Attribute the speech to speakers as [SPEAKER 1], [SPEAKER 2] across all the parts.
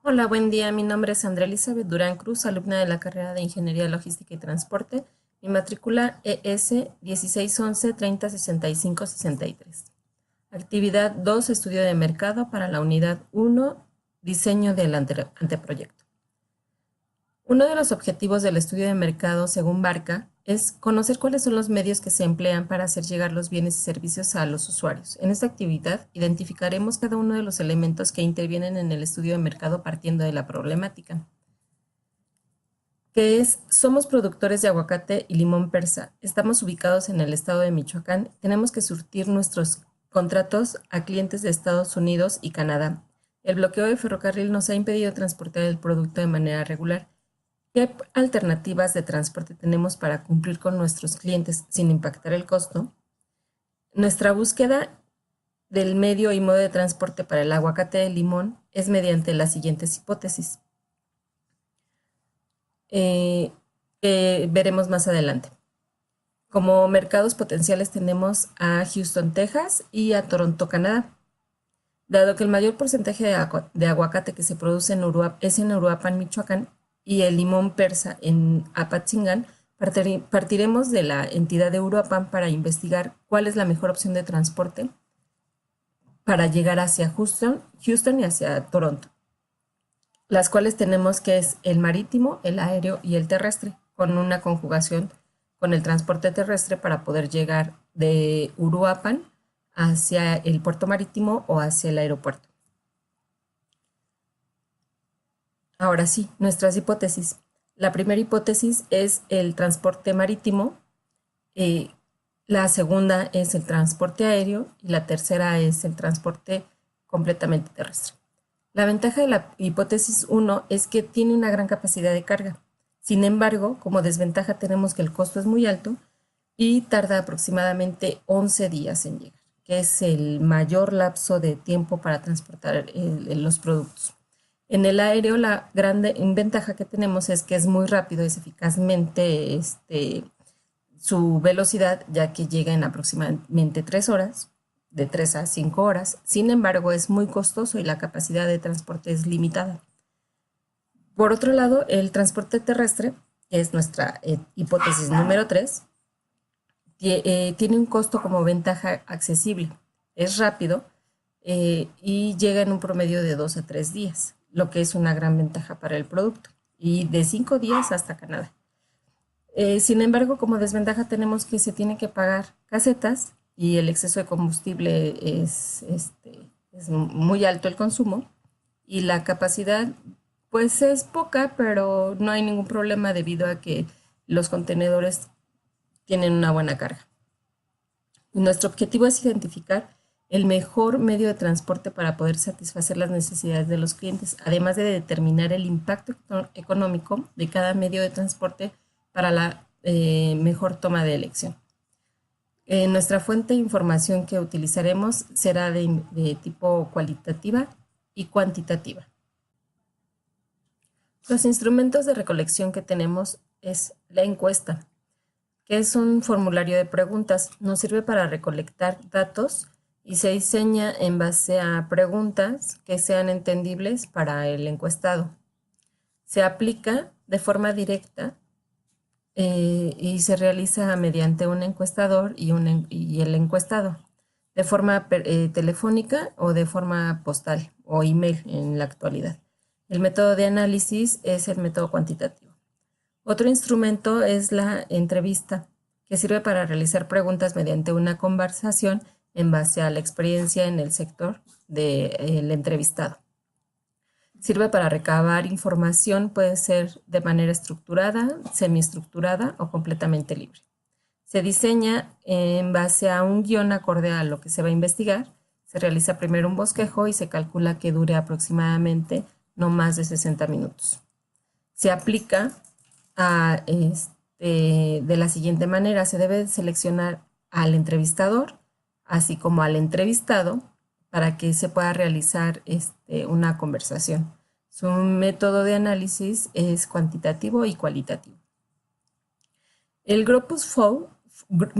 [SPEAKER 1] Hola, buen día. Mi nombre es Andrea Elizabeth Durán Cruz, alumna de la carrera de Ingeniería Logística y Transporte. Mi matrícula ES 1611-3065-63. Actividad 2, estudio de mercado para la unidad 1, diseño del anteproyecto. Uno de los objetivos del estudio de mercado, según Barca, es conocer cuáles son los medios que se emplean para hacer llegar los bienes y servicios a los usuarios. En esta actividad identificaremos cada uno de los elementos que intervienen en el estudio de mercado partiendo de la problemática, que es, somos productores de aguacate y limón persa, estamos ubicados en el estado de Michoacán, tenemos que surtir nuestros contratos a clientes de Estados Unidos y Canadá. El bloqueo de ferrocarril nos ha impedido transportar el producto de manera regular. ¿Qué alternativas de transporte tenemos para cumplir con nuestros clientes sin impactar el costo? Nuestra búsqueda del medio y modo de transporte para el aguacate de limón es mediante las siguientes hipótesis, eh, que veremos más adelante. Como mercados potenciales tenemos a Houston, Texas y a Toronto, Canadá. Dado que el mayor porcentaje de aguacate que se produce en es en Uruapan, Michoacán, y el limón persa en Apatzingán, partiremos de la entidad de Uruapan para investigar cuál es la mejor opción de transporte para llegar hacia Houston y hacia Toronto, las cuales tenemos que es el marítimo, el aéreo y el terrestre, con una conjugación con el transporte terrestre para poder llegar de Uruapan hacia el puerto marítimo o hacia el aeropuerto. Ahora sí, nuestras hipótesis. La primera hipótesis es el transporte marítimo, eh, la segunda es el transporte aéreo y la tercera es el transporte completamente terrestre. La ventaja de la hipótesis 1 es que tiene una gran capacidad de carga. Sin embargo, como desventaja tenemos que el costo es muy alto y tarda aproximadamente 11 días en llegar, que es el mayor lapso de tiempo para transportar los productos. En el aéreo, la gran ventaja que tenemos es que es muy rápido, es eficazmente su velocidad, ya que llega en aproximadamente 3 horas, de 3 a 5 horas. Sin embargo, es muy costoso y la capacidad de transporte es limitada. Por otro lado, el transporte terrestre, que es nuestra hipótesis número 3, tiene un costo como ventaja accesible. Es rápido y llega en un promedio de 2 a 3 días, lo que es una gran ventaja para el producto, y de 5 días hasta Canadá. Sin embargo, como desventaja tenemos que se tiene que pagar casetas y el exceso de combustible es muy alto el consumo y la capacidad pues es poca, pero no hay ningún problema debido a que los contenedores tienen una buena carga. Nuestro objetivo es identificar el mejor medio de transporte para poder satisfacer las necesidades de los clientes, además de determinar el impacto económico de cada medio de transporte para la mejor toma de elección. Nuestra fuente de información que utilizaremos será de tipo cualitativa y cuantitativa. Los instrumentos de recolección que tenemos es la encuesta, que es un formulario de preguntas. Nos sirve para recolectar datos y se diseña en base a preguntas que sean entendibles para el encuestado. Se aplica de forma directa y se realiza mediante un encuestador y el encuestado, de forma telefónica o de forma postal o email en la actualidad. El método de análisis es el método cuantitativo. Otro instrumento es la entrevista, que sirve para realizar preguntas mediante una conversación en base a la experiencia en el sector del entrevistado. Sirve para recabar información, puede ser de manera estructurada, semiestructurada o completamente libre. Se diseña en base a un guión acorde a lo que se va a investigar. Se realiza primero un bosquejo y se calcula que dure aproximadamente no más de 60 minutos. Se aplica de la siguiente manera: se debe seleccionar al entrevistador, así como al entrevistado, para que se pueda realizar una conversación. Su método de análisis es cuantitativo y cualitativo. El,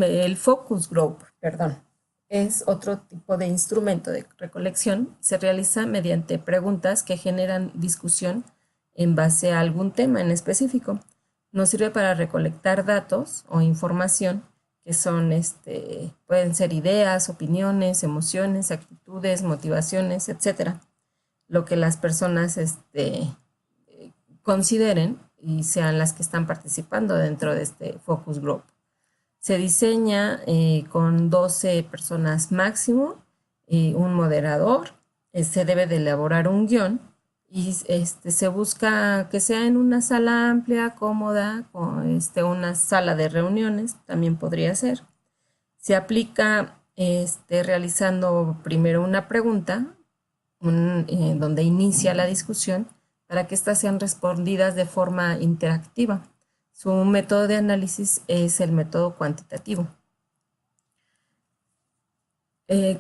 [SPEAKER 1] el focus group, perdón. es otro tipo de instrumento de recolección. Se realiza mediante preguntas que generan discusión en base a algún tema en específico. Nos sirve para recolectar datos o información que son, pueden ser ideas, opiniones, emociones, actitudes, motivaciones, etcétera. Lo que las personas consideren y sean las que están participando dentro de este focus group. Se diseña con 12 personas máximo, un moderador, se debe de elaborar un guión y se busca que sea en una sala amplia, cómoda, con una sala de reuniones, también podría ser. Se aplica realizando primero una pregunta donde inicia la discusión para que éstas sean respondidas de forma interactiva. Su método de análisis es el método cuantitativo.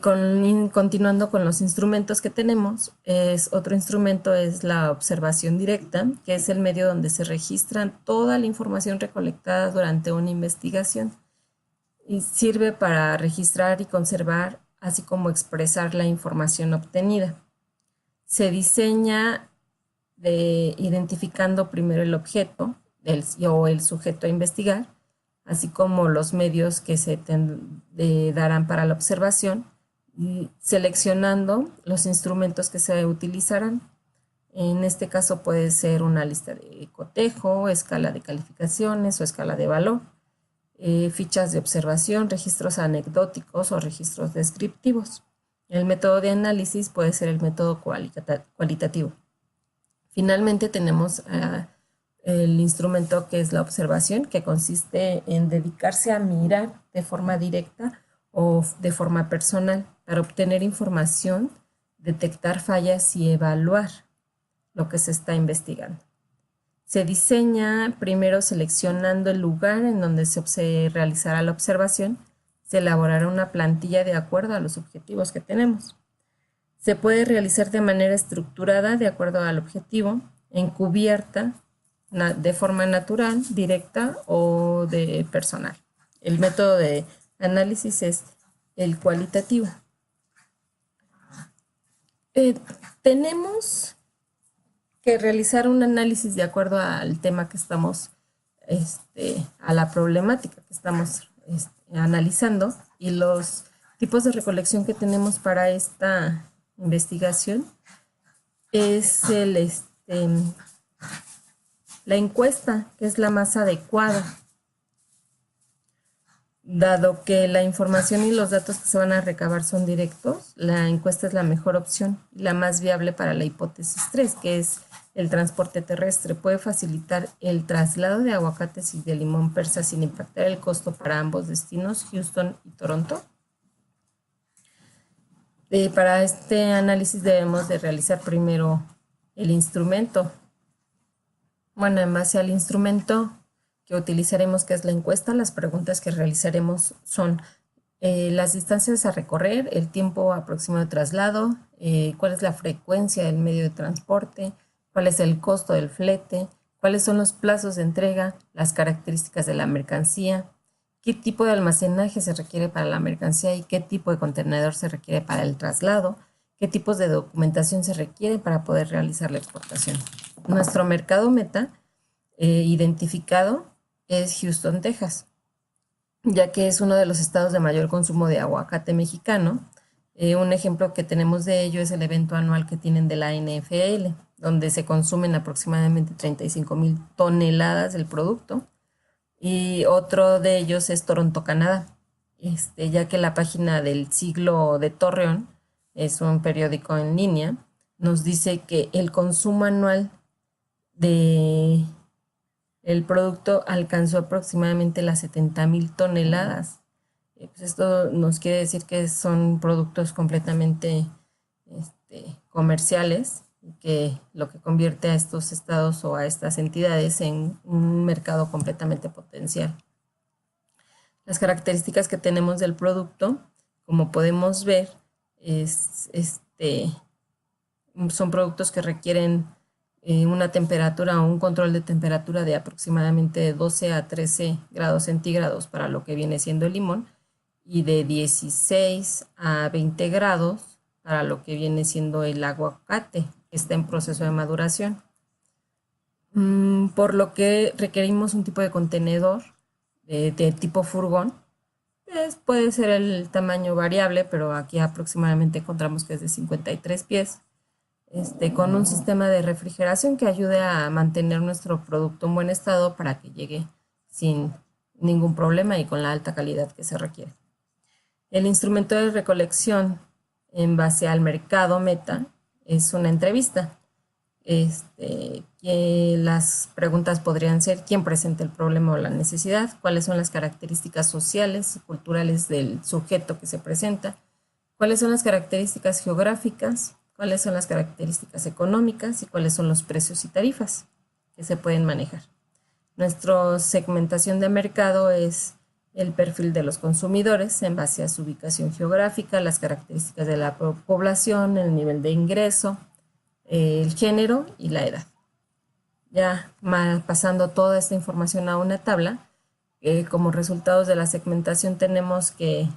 [SPEAKER 1] Continuando con los instrumentos que tenemos, otro instrumento es la observación directa, que es el medio donde se registra toda la información recolectada durante una investigación y sirve para registrar y conservar, así como expresar la información obtenida. Se diseña identificando primero el objeto o el sujeto a investigar, así como los medios que se darán para la observación, y seleccionando los instrumentos que se utilizarán. En este caso puede ser una lista de cotejo, escala de calificaciones o escala de valor, fichas de observación, registros anecdóticos o registros descriptivos. El método de análisis puede ser el método cualitativo. Finalmente tenemos el instrumento que es la observación, que consiste en dedicarse a mirar de forma directa o de forma personal para obtener información, detectar fallas y evaluar lo que se está investigando. Se diseña primero seleccionando el lugar en donde se realizará la observación. Se elaborará una plantilla de acuerdo a los objetivos que tenemos. Se puede realizar de manera estructurada de acuerdo al objetivo, encubierta, de forma natural, directa o de personal. El método de análisis es el cualitativo. Tenemos que realizar un análisis de acuerdo al tema que estamos, a la problemática que estamos analizando, y los tipos de recolección que tenemos para esta investigación es la encuesta, que es la más adecuada, dado que la información y los datos que se van a recabar son directos. La encuesta es la mejor opción, la más viable para la hipótesis 3, que es el transporte terrestre. Puede facilitar el traslado de aguacates y de limón persa sin impactar el costo para ambos destinos, Houston y Toronto. Para este análisis debemos de realizar primero el instrumento. Bueno, en base al instrumento que utilizaremos, que es la encuesta, las preguntas que realizaremos son las distancias a recorrer, el tiempo aproximado de traslado, cuál es la frecuencia del medio de transporte, cuál es el costo del flete, cuáles son los plazos de entrega, las características de la mercancía, qué tipo de almacenaje se requiere para la mercancía y qué tipo de contenedor se requiere para el traslado, qué tipos de documentación se requiere para poder realizar la exportación. Nuestro mercado meta identificado es Houston, Texas, ya que es uno de los estados de mayor consumo de aguacate mexicano. Un ejemplo que tenemos de ello es el evento anual que tienen de la NFL, donde se consumen aproximadamente 35,000 toneladas del producto. Y otro de ellos es Toronto, Canadá, ya que la página del Siglo de Torreón, es un periódico en línea, nos dice que el consumo anual de el producto alcanzó aproximadamente las 70,000 toneladas. Pues esto nos quiere decir que son productos completamente comerciales, que lo que convierte a estos estados o a estas entidades en un mercado completamente potencial. Las características que tenemos del producto, como podemos ver, son productos que requieren una temperatura o un control de temperatura de aproximadamente 12 a 13 grados centígrados para lo que viene siendo el limón, y de 16 a 20 grados para lo que viene siendo el aguacate, que está en proceso de maduración. Por lo que requerimos un tipo de contenedor de tipo furgón. Puede ser el tamaño variable, pero aquí aproximadamente encontramos que es de 53 pies, con un sistema de refrigeración que ayude a mantener nuestro producto en buen estado para que llegue sin ningún problema y con la alta calidad que se requiere. El instrumento de recolección en base al mercado meta es una entrevista. Que las preguntas podrían ser: ¿quién presenta el problema o la necesidad? ¿Cuáles son las características sociales y culturales del sujeto que se presenta? ¿Cuáles son las características geográficas? ¿Cuáles son las características económicas? ¿Y cuáles son los precios y tarifas que se pueden manejar? Nuestra segmentación de mercado es el perfil de los consumidores en base a su ubicación geográfica, las características de la población, el nivel de ingreso, el género y la edad. Ya pasando toda esta información a una tabla, como resultados de la segmentación tenemos que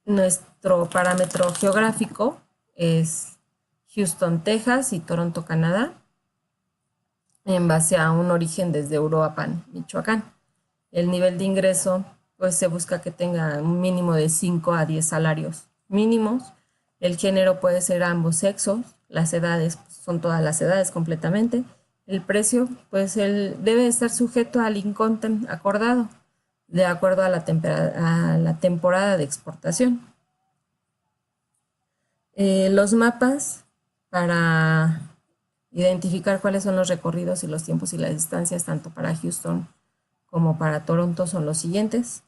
[SPEAKER 1] nuestro parámetro geográfico es Houston, Texas y Toronto, Canadá, en base a un origen desde Uruapan, Michoacán. El nivel de ingreso, pues se busca que tenga un mínimo de 5 a 10 salarios mínimos. El género puede ser ambos sexos, las edades son todas las edades completamente. El precio, pues debe estar sujeto al incontern acordado, de acuerdo a la temporada de exportación. Los mapas para identificar cuáles son los recorridos y los tiempos y las distancias tanto para Houston como para Toronto son los siguientes.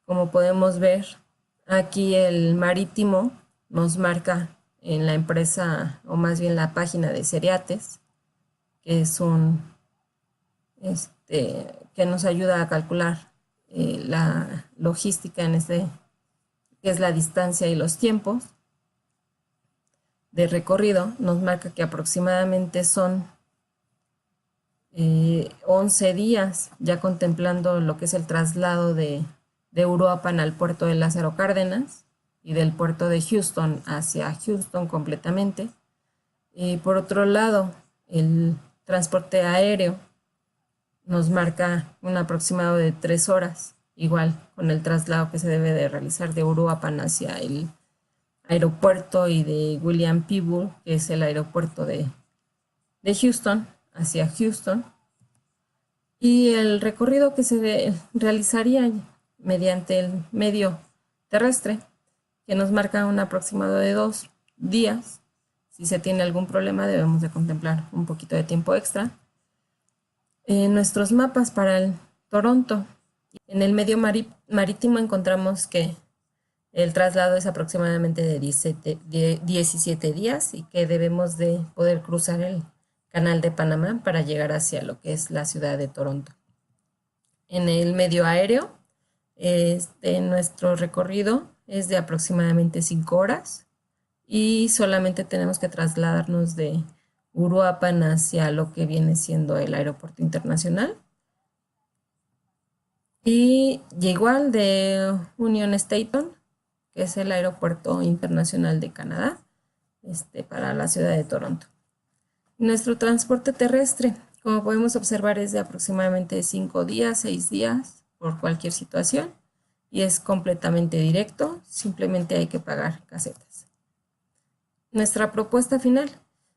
[SPEAKER 1] Como podemos ver, aquí el marítimo nos marca en la empresa, o más bien la página de Cereates, que es que nos ayuda a calcular la logística que es la distancia y los tiempos de recorrido. Nos marca que aproximadamente son 11 días, ya contemplando lo que es el traslado de Uruapan al puerto de Lázaro Cárdenas y del puerto de Houston hacia Houston completamente. Por otro lado, el transporte aéreo nos marca un aproximado de 3 horas, igual con el traslado que se debe de realizar de Uruapan hacia el aeropuerto y de William P. Bull, que es el aeropuerto de Houston, hacia Houston. Y el recorrido que se realizaría mediante el medio terrestre, que nos marca un aproximado de 2 días. Si se tiene algún problema, debemos de contemplar un poquito de tiempo extra. Nuestros mapas para el Toronto. En el medio marítimo encontramos que el traslado es aproximadamente de 17 días y que debemos de poder cruzar el Canal de Panamá para llegar hacia lo que es la ciudad de Toronto. En el medio aéreo, nuestro recorrido es de aproximadamente 5 horas y solamente tenemos que trasladarnos de Uruapan hacia lo que viene siendo el aeropuerto internacional. Y igual de Union Station, que es el aeropuerto internacional de Canadá, para la ciudad de Toronto. Nuestro transporte terrestre, como podemos observar, es de aproximadamente 5 días, 6 días por cualquier situación y es completamente directo, simplemente hay que pagar casetas. Nuestra propuesta final: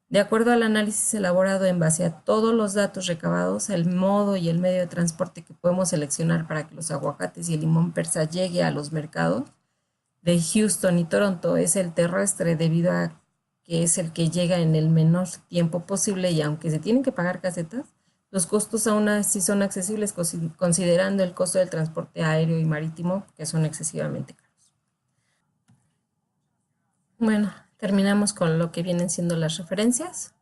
[SPEAKER 1] de acuerdo al análisis elaborado en base a todos los datos recabados, el modo y el medio de transporte que podemos seleccionar para que los aguacates y el limón persa llegue a los mercados de Houston y Toronto es el terrestre, debido a que es el que llega en el menor tiempo posible, y aunque se tienen que pagar casetas, los costos aún así son accesibles considerando el costo del transporte aéreo y marítimo, que son excesivamente caros. Bueno, terminamos con lo que vienen siendo las referencias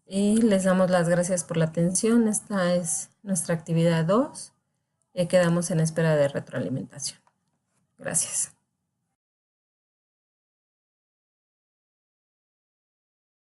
[SPEAKER 1] y les damos las gracias por la atención. Esta es nuestra actividad 2 y quedamos en espera de retroalimentación. Gracias.